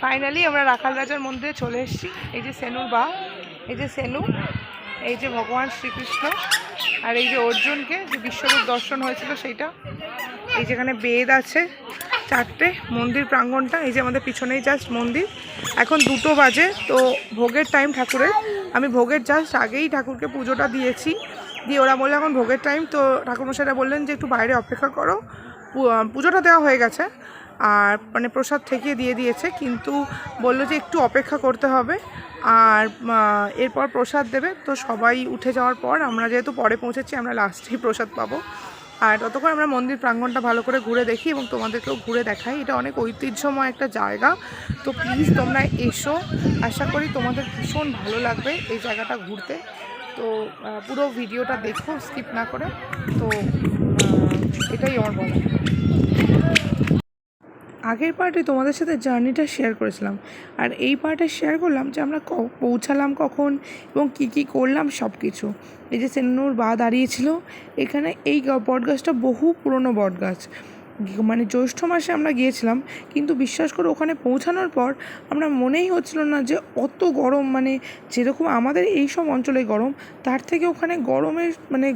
Finally আমরা রাখাল রাজার মন্দিরে চলে এসেছি। এই যে সেনুর বা, এই যে সেনু, এই যে ভগবান শ্রীকৃষ্ণ, আর এই যে অর্জুনকে যে বিশ্বরূপ দর্শন হয়েছিল সেইটা। এই যেখানে বেদ আছে চারটে, মন্দির প্রাঙ্গণটা এই যে আমাদের পিছনেই জাস্ট মন্দির। এখন 2টো বাজে, তো ভোগের টাইম ঠাকুরের। আমি ভোগের জাস্ট আগেই ঠাকুরকে পুজোটা দিয়েছি, দিয়ে ওরা বললো এখন ভোগের টাইম। তো ঠাকুরমশাইরা বললেন যে একটু বাইরে অপেক্ষা করো, পুজোটা দেওয়া হয়ে গেছে আর মানে প্রসাদ ঠেকিয়ে দিয়ে দিয়েছে, কিন্তু বললো যে একটু অপেক্ষা করতে হবে আর এরপর প্রসাদ দেবে। তো সবাই উঠে যাওয়ার পর আমরা যেহেতু পরে পৌঁছেছি, আমরা লাস্টেই প্রসাদ পাবো। আর ততক্ষণ আমরা মন্দির প্রাঙ্গণটা ভালো করে ঘুরে দেখি এবং তোমাদেরকেও ঘুরে দেখাই। এটা অনেক ঐতিহ্যময় একটা জায়গা, তো প্লিজ তোমরা এসো। আশা করি তোমাদের ভীষণ ভালো লাগবে এই জায়গাটা ঘুরতে। তো পুরো ভিডিওটা দেখো স্কিপ না করে। তো এটাই আমার বলা। আগের পার্টে তোমাদের সাথে জার্নিটা শেয়ার করেছিলাম, আর এই পার্টে শেয়ার করলাম যে আমরা পৌঁছালাম কখন এবং কি কি করলাম সব কিছু। এই যে সেনুর বা দাঁড়িয়েছিল এখানে, এই বটগাছটা বহু পুরনো বটগাছ, মানে জ্যৈষ্ঠ মাসে আমরা গিয়েছিলাম, কিন্তু বিশ্বাস করে ওখানে পৌঁছানোর পর আমরা মনেই হচ্ছিল না যে অত গরম, মানে যেরকম আমাদের এই সব অঞ্চলে গরম তার থেকে ওখানে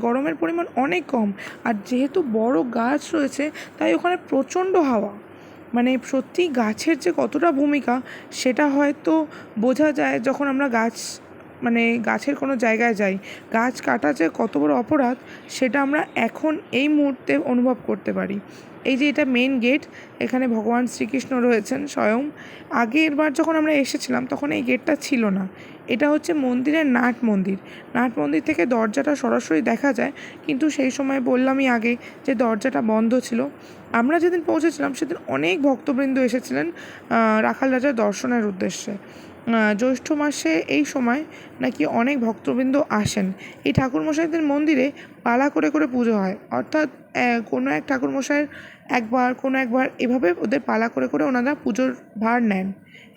গরমের পরিমাণ অনেক কম। আর যেহেতু বড় গাছ রয়েছে তাই ওখানে প্রচণ্ড হাওয়া, মানে সত্যি গাছের যে কতটা ভূমিকা সেটা হয়তো বোঝা যায় যখন আমরা গাছের কোনো জায়গায় যাই। গাছ কাটা যে কত বড় অপরাধ সেটা আমরা এখন এই মুহূর্তে অনুভব করতে পারি। এই যে এটা মেন গেট, এখানে ভগবান শ্রীকৃষ্ণ রয়েছেন স্বয়ং। আগের বার যখন আমরা এসেছিলাম তখন এই গেটটা ছিল না। এটা হচ্ছে মন্দিরের নাট মন্দির থেকে দরজাটা সরাসরি দেখা যায়, কিন্তু সেই সময় বললামই আগে যে দরজাটা বন্ধ ছিল। আমরা যেদিন পৌঁছেছিলাম সেদিন অনেক ভক্তবৃন্দ এসেছিলেন রাখাল রাজার দর্শনের উদ্দেশ্যে। জ্যৈষ্ঠ মাসে এই সময় নাকি অনেক ভক্তবৃন্দ আসেন। এই ঠাকুরমশাইদের মন্দিরে পালা করে করে পুজো হয়, অর্থাৎ কোনো এক ঠাকুরমশাইয়ের কোনো একবার এভাবে ওদের পালা করে করে ওনারা পুজোর ভার নেন।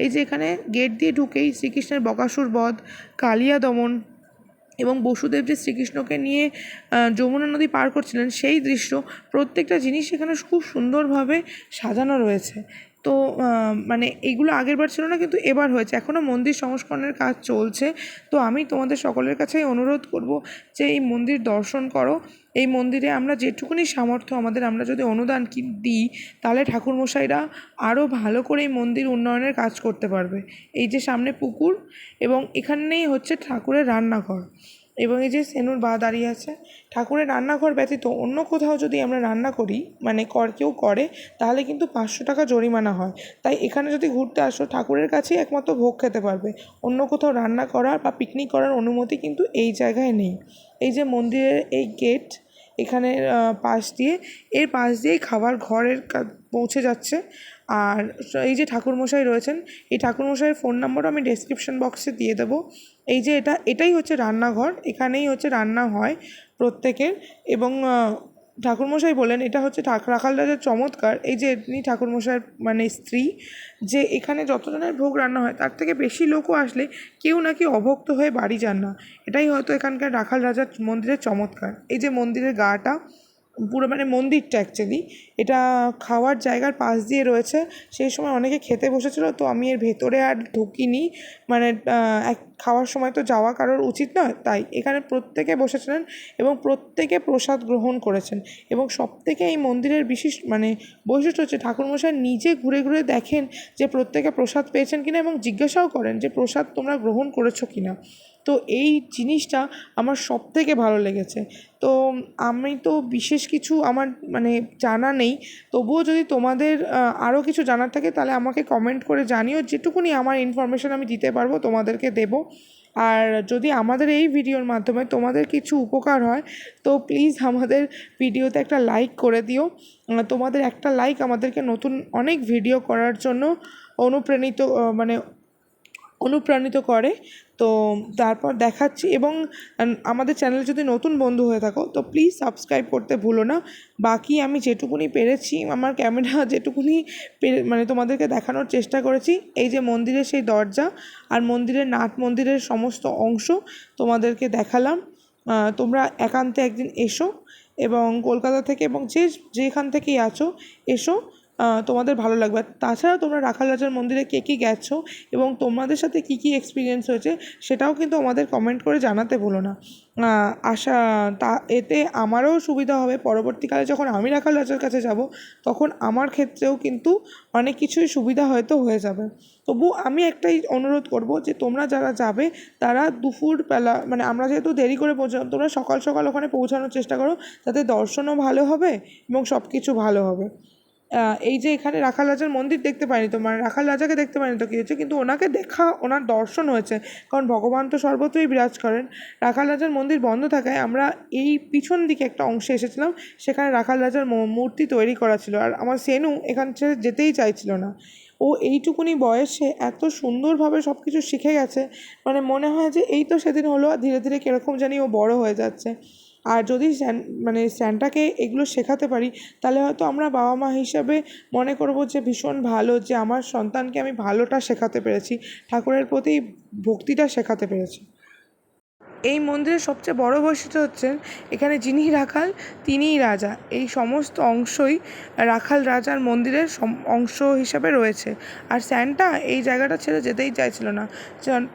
এই যে এখানে গেট দিয়ে ঢুকেই শ্রীকৃষ্ণের বকাসুর বধ, কালিয়া দমন এবং বসুদেব যে শ্রীকৃষ্ণকে নিয়ে যমুনা নদী পার করছিলেন সেই দৃশ্য, প্রত্যেকটা জিনিস এখানে খুব সুন্দরভাবে সাজানো রয়েছে। তো মানে এইগুলো আগেরবার ছিল না, কিন্তু এবার হয়েছে। এখনও মন্দির সংস্করণের কাজ চলছে। তো আমি তোমাদের সকলের কাছেই অনুরোধ করব যে এই মন্দির দর্শন করো। এই মন্দিরে আমরা যেটুকুনি সামর্থ্য আমাদের, আমরা যদি অনুদান দিই তাহলে ঠাকুরমশাইরা আরও ভালো করে এই মন্দির উন্নয়নের কাজ করতে পারবে। এই যে সামনে পুকুর এবং এখানেই হচ্ছে ঠাকুরের রান্নাঘর, এবং এই যে সেনুর বা দাঁড়িয়ে আছে। ঠাকুরের রান্নাঘর ব্যতীত অন্য কোথাও যদি আমরা রান্না করি, মানে কেউ করে, তাহলে কিন্তু 500 টাকা জরিমানা হয়। তাই এখানে যদি ঘুরতে আসো ঠাকুরের কাছেই একমাত্র ভোগ খেতে পারবে, অন্য কোথাও রান্না করার বা পিকনিক করার অনুমতি কিন্তু এই জায়গায় নেই। এই যে মন্দিরের এই গেট, এখানে পাশ দিয়েই খাবার ঘরের পৌঁছে যাচ্ছে। আর এই যে ঠাকুরমশাই রয়েছেন, এই ঠাকুরমশাইয়ের ফোন নাম্বারও আমি ডেসক্রিপশন বক্সে দিয়ে দেবো। এই যে এটাই হচ্ছে রান্নাঘর, এখানেই হচ্ছে রান্না হয় প্রত্যেকের। এবং ঠাকুরমশাই বলেন এটা হচ্ছে রাখাল রাজার চমৎকার, এই যে এমনি ঠাকুরমশাইয়ের মানে স্ত্রী, যে এখানে যতজনের ভোগ রান্না হয় তার থেকে বেশি লোকও আসলে কেউ নাকি অভুক্ত হয়ে বাড়ি যান না। এটাই হয়তো এখানকার রাখাল রাজার মন্দিরের চমৎকার। এই যে মন্দিরের গাটা, পুরো মানে মন্দিরটা অ্যাকচুয়ালি এটা খাওয়ার জায়গার পাশ দিয়ে রয়েছে। সেই সময় অনেকে খেতে বসেছিল, তো আমি এর ভেতরে আর ঢুকিনি, মানে খাওয়ার সময় তো যাওয়া কারোর উচিত নয়, তাই এখানে প্রত্যেকে বসেছিলেন এবং প্রত্যেকে প্রসাদ গ্রহণ করেছেন। এবং সবথেকে এই মন্দিরের বৈশিষ্ট্য হচ্ছে ঠাকুরমশাই নিজে ঘুরে ঘুরে দেখেন যে প্রত্যেকে প্রসাদ পেয়েছেন কিনা, এবং জিজ্ঞাসাও করেন যে প্রসাদ তোমরা গ্রহণ করেছো কিনা। তো এই জিনিসটা আমার সবথেকে ভালো লেগেছে। তো আমি তো বিশেষ কিছু আমার জানা নেই, তবুও যদি তোমাদের আরও কিছু জানার থাকে তাহলে আমাকে কমেন্ট করে জানিও, যেটুকুনি আমার ইনফরমেশান আমি দিতে পারবো তোমাদেরকে দেবো। আর যদি আমাদের এই ভিডিওর মাধ্যমে তোমাদের কিছু উপকার হয় তো প্লিজ আমাদের ভিডিওতে একটা লাইক করে দিও। তোমাদের একটা লাইক আমাদেরকে নতুন অনেক ভিডিও করার জন্য অনুপ্রাণিত করে। তো তারপর দেখাচ্ছি, এবং আমাদের চ্যানেল যদি নতুন বন্ধু হয়ে থাকো তো প্লিজ সাবস্ক্রাইব করতে ভুলো না। বাকি আমি যেটুকুনি পেরেছি, আমার ক্যামেরা যেটুকুনি তোমাদেরকে দেখানোর চেষ্টা করেছি। এই যে মন্দিরের সেই দরজা আর নাট মন্দিরের সমস্ত অংশ তোমাদেরকে দেখালাম। তোমরা একান্তে একদিন এসো, এবং কলকাতা থেকে এবং যেখান থেকেই আছো এসো, তোমাদের ভালো লাগবে। আর তাছাড়া তোমরা রাখাল রাজার মন্দিরে কে কী গেছো এবং তোমাদের সাথে কী কী এক্সপিরিয়েন্স হয়েছে সেটাও কিন্তু আমাদের কমেন্ট করে জানাতে ভুলো না। আশা তা এতে আমারও সুবিধা হবে, পরবর্তীকালে যখন আমি রাখাল রাজার কাছে যাব তখন আমার ক্ষেত্রেও কিন্তু অনেক কিছুই সুবিধা হয়তো হয়ে যাবে। তবু আমি একটাই অনুরোধ করব যে তোমরা যারা যাবে তারা দুপুরবেলা, মানে আমরা যেহেতু দেরি করে পৌঁছালাম, তোমরা সকাল সকাল ওখানে পৌঁছানোর চেষ্টা করো, তাতে দর্শনও ভালো হবে এবং সব কিছু ভালো হবে। এই যে এখানে রাখাল রাজার মন্দির দেখতে পাইনি, তোমার রাখাল রাজাকে দেখতে পাইনি তো কী হয়েছে, কিন্তু ওনাকে দেখা, ওনার দর্শন হয়েছে, কারণ ভগবান তো সর্বত্রই বিরাজ করেন। রাখাল রাজার মন্দির বন্ধ থাকায় আমরা এই পিছন দিকে একটা অংশে এসেছিলাম, সেখানে রাখাল রাজার মূর্তি তৈরি করা ছিল। আর আমার সেনু এখান ছেড়ে যেতেই চাইছিল না। ও এইটুকুনি বয়সে এত সুন্দরভাবে সব কিছু শিখে গেছে, মানে মনে হয় যে এই তো সেদিন হলো, আর ধীরে ধীরে কীরকম জানি ও বড় হয়ে যাচ্ছে। আর যদি মানে স্যান্টাকে এগুলো শেখাতে পারি, তাহলে হয়তো আমরা বাবা মা হিসাবে মনে করবো যে ভীষণ ভালো, যে আমার সন্তানকে আমি ভালোটা শেখাতে পেরেছি, ঠাকুরের প্রতি ভক্তিটা শেখাতে পেরেছি। এই মন্দিরের সবচেয়ে বড় বৈশিষ্ট্য হচ্ছে এখানে যিনি রাখাল তিনিই রাজা, এই সমস্ত অংশই রাখাল রাজার মন্দিরের অংশ হিসাবে রয়েছে। আর স্যান্টা এই জায়গাটা ছেড়ে যেতেই চাইছিল না।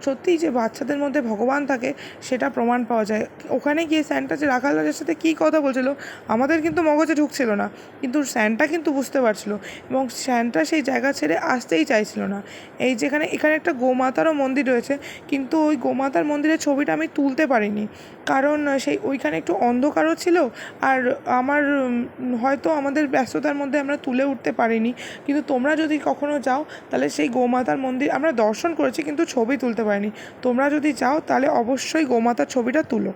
সত্যিই যে বাচ্চাদের মধ্যে ভগবান থাকে সেটা প্রমাণ পাওয়া যায়। ওখানে গিয়ে স্যান্টা যে রাখাল রাজার সাথে কী কথা বলছিল আমাদের কিন্তু মগজে ঢুকছিল না, কিন্তু স্যান্টা কিন্তু বুঝতে পারছিল এবং স্যান্টা সেই জায়গা ছেড়ে আসতেই চাইছিল না। এই যেখানে এখানে একটা গোমাতারও মন্দির রয়েছে, কিন্তু ওই গোমাতার মন্দিরের ছবিটা আমি তুলতে পারিনি, কারণ সেই ওইখানে একটু অন্ধকারও ছিল, আর আমার হয়তো আমাদের ব্যস্ততার মধ্যে আমরা তুলে উঠতে পারিনি। কিন্তু তোমরা যদি কখনো যাও তাহলে সেই গোমাতার মন্দির আমরা দর্শন করেছি কিন্তু ছবি তুলতে পারিনি। তোমরা যদি যাও তাহলে অবশ্যই গোমাতার ছবিটা তুলো।